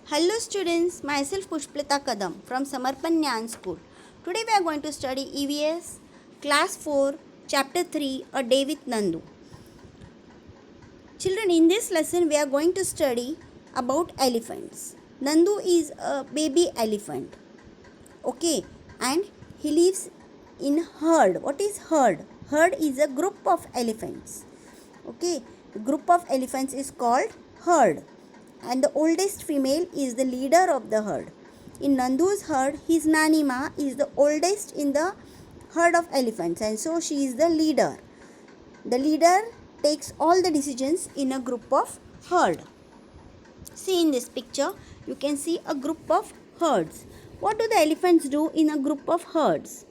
Hello students, myself Pushpita Kadam from Samarpan Nyan School. Today we are going to study EVS Class 4 Chapter 3 A Day with Nandu. Children, in this lesson we are going to study about elephants. Nandu is a baby elephant. Okay, and he lives in herd. What is herd? Herd is a group of elephants. Okay, the group of elephants is called herd, and the oldest female is the leader of the herd. In Nandu's herd, his Nanima is the oldest in the herd of elephants, and so she is the leader. The leader takes all the decisions in a group of herd. See, in this picture, you can see a group of herds. What do the elephants do in a group of herds?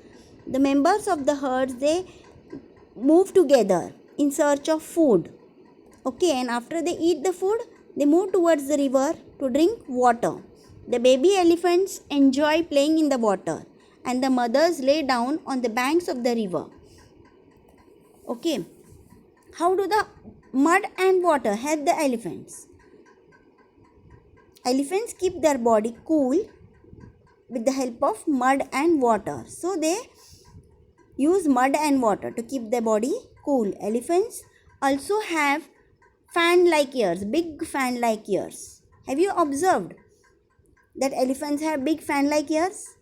The members of the herds, they move together in search of food. Okay, and after they eat the food, they move towards the river to drink water. The baby elephants enjoy playing in the water, and the mothers lay down on the banks of the river. Okay, how do the mud and water help the elephants? Elephants keep their body cool with the help of mud and water. So they use mud and water to keep their body cool. Elephants also have fan-like ears, big fan-like ears. Have you observed that elephants have big fan-like ears?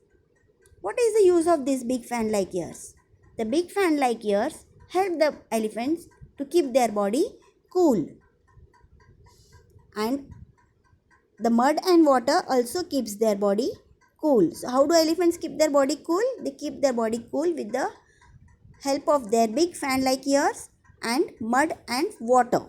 What is the use of these big fan-like ears? The big fan-like ears help the elephants to keep their body cool. And the mud and water also keeps their body cool. So how do elephants keep their body cool? They keep their body cool with the help of their big fan-like ears and mud and water.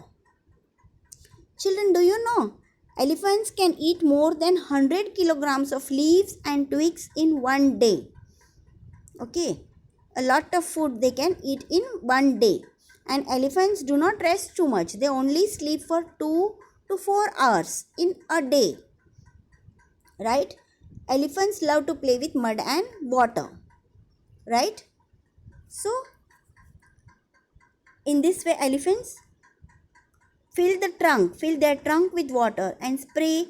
Children, do you know elephants can eat more than 100 kilograms of leaves and twigs in one day? Okay, a lot of food they can eat in one day. And elephants do not rest too much. They only sleep for 2 to 4 hours in a day. Right? Elephants love to play with mud and water. Right? So, in this way, elephants fill their trunk with water and spray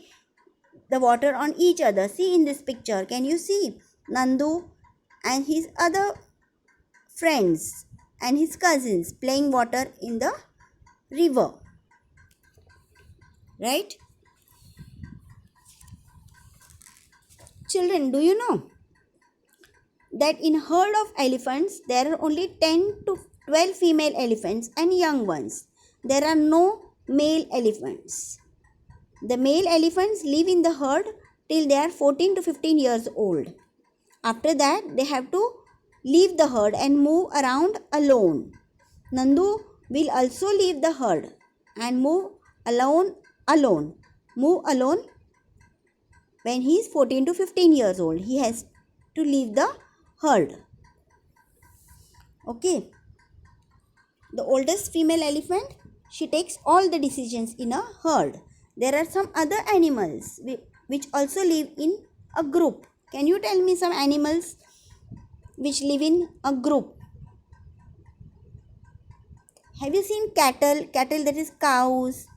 the water on each other. See in this picture, can you see Nandu and his other friends and his cousins playing water in the river, right? Children, do you know that in herd of elephants there are only 10 to 12 female elephants and young ones. There are no male elephants. The male elephants live in the herd till they are 14 to 15 years old. After that, they have to leave the herd and move around alone. Nandu will also leave the herd and move alone when he is 14 to 15 years old. He has to leave the herd. Okay. The oldest female elephant, she takes all the decisions in a herd. There are some other animals which also live in a group. Can you tell me some animals which live in a group? Have you seen cattle? Cattle, that is cows,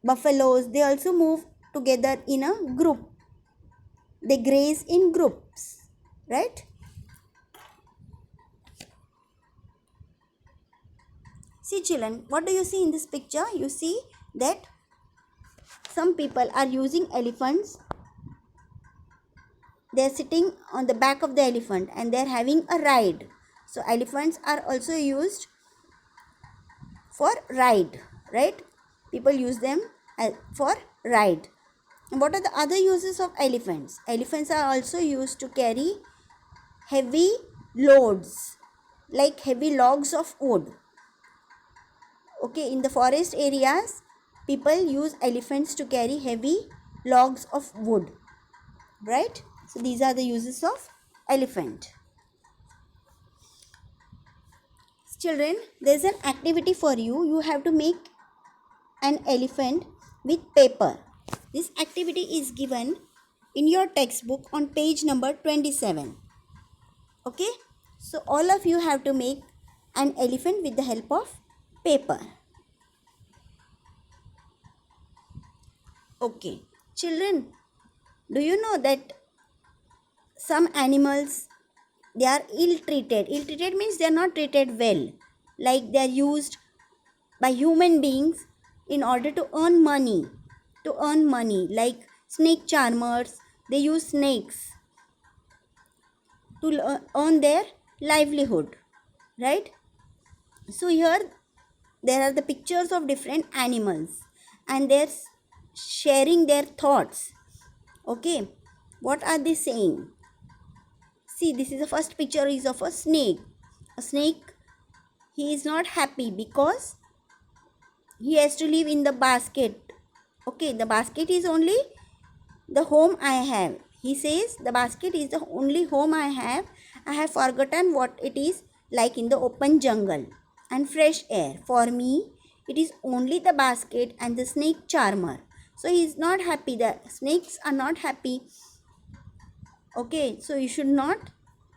buffaloes, they also move together in a group. They graze in groups, right? See children, what do you see in this picture? You see that some people are using elephants. They are sitting on the back of the elephant and they are having a ride. So elephants are also used for ride, right? People use them for ride. And what are the other uses of elephants? Elephants are also used to carry heavy loads, like heavy logs of wood. Okay, in the forest areas, people use elephants to carry heavy logs of wood, right? So these are the uses of elephant. Children, there is an activity for you. You have to make an elephant with paper. This activity is given in your textbook on page number 27. Okay, so all of you have to make an elephant with the help of paper. Okay, Children, do you know that some animals, they are ill treated? Ill treated means they are not treated well, like they are used by human beings in order to earn money. Like snake charmers, they use snakes to earn their livelihood, right? So here there are the pictures of different animals and they're sharing their thoughts. Okay, what are they saying? See, this is the first picture is of a snake. A snake, he is not happy because he has to live in the basket. Okay, the basket is only the home I have. He says the basket is the only home I have. I have forgotten what it is like in the open jungle and fresh air. For me, it is only the basket and the snake charmer. So he is not happy. The snakes are not happy. Okay, so you should not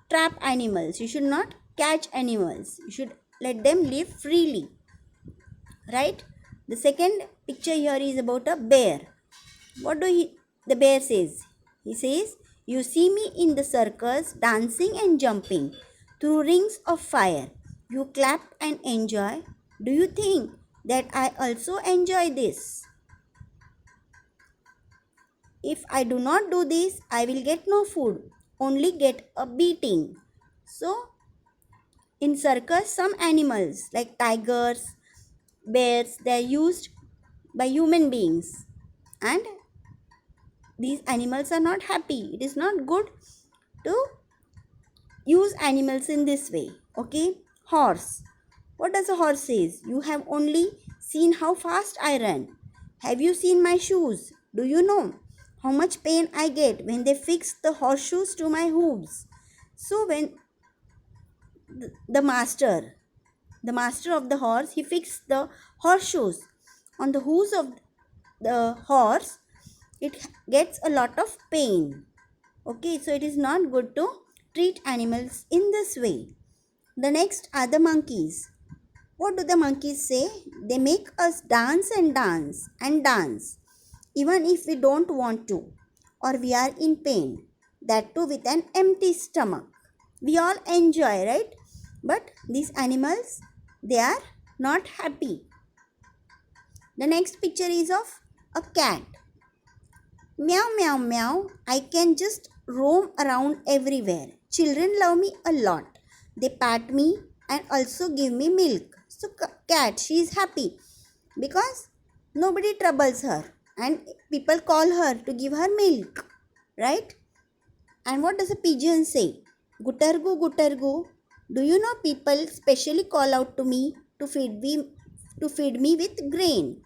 trap animals. You should not catch animals. You should let them live freely. Right? The second picture here is about a bear. What the bear says? He says, you see me in the circus dancing and jumping through rings of fire. You clap and enjoy. Do you think that I also enjoy this? If I do not do this, I will get no food, only get a beating. So, in circus, some animals like tigers, bears, they are used by human beings, and these animals are not happy. It is not good to use animals in this way. Okay, horse. What does a horse says? You have only seen how fast I run. Have you seen my shoes? Do you know how much pain I get when they fix the horseshoes to my hooves? So when the master of the horse, he fixed the horseshoes on the hooves of the horse, it gets a lot of pain. Okay, so it is not good to treat animals in this way. The next are the monkeys. What do the monkeys say? They make us dance and dance and dance, even if we don't want to or we are in pain. That too with an empty stomach. We all enjoy, right? But these animals, they are not happy. The next picture is of a cat. Meow, meow, meow. I can just roam around everywhere. Children love me a lot. They pat me and also give me milk. So cat, she is happy because nobody troubles her and people call her to give her milk, right? And what does a pigeon say? Gutargu, gutargu. Do you know people specially call out to me to feed me with grain?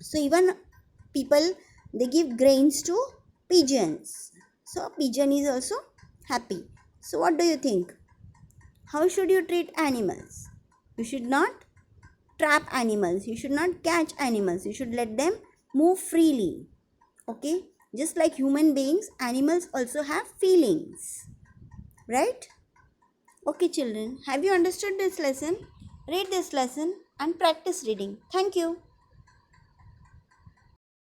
So even people, they give grains to pigeons. So pigeon is also happy. So what do you think? How should you treat animals? You should not trap animals. You should not catch animals. You should let them move freely. Okay? Just like human beings, animals also have feelings. Right? Okay, children. Have you understood this lesson? Read this lesson and practice reading. Thank you.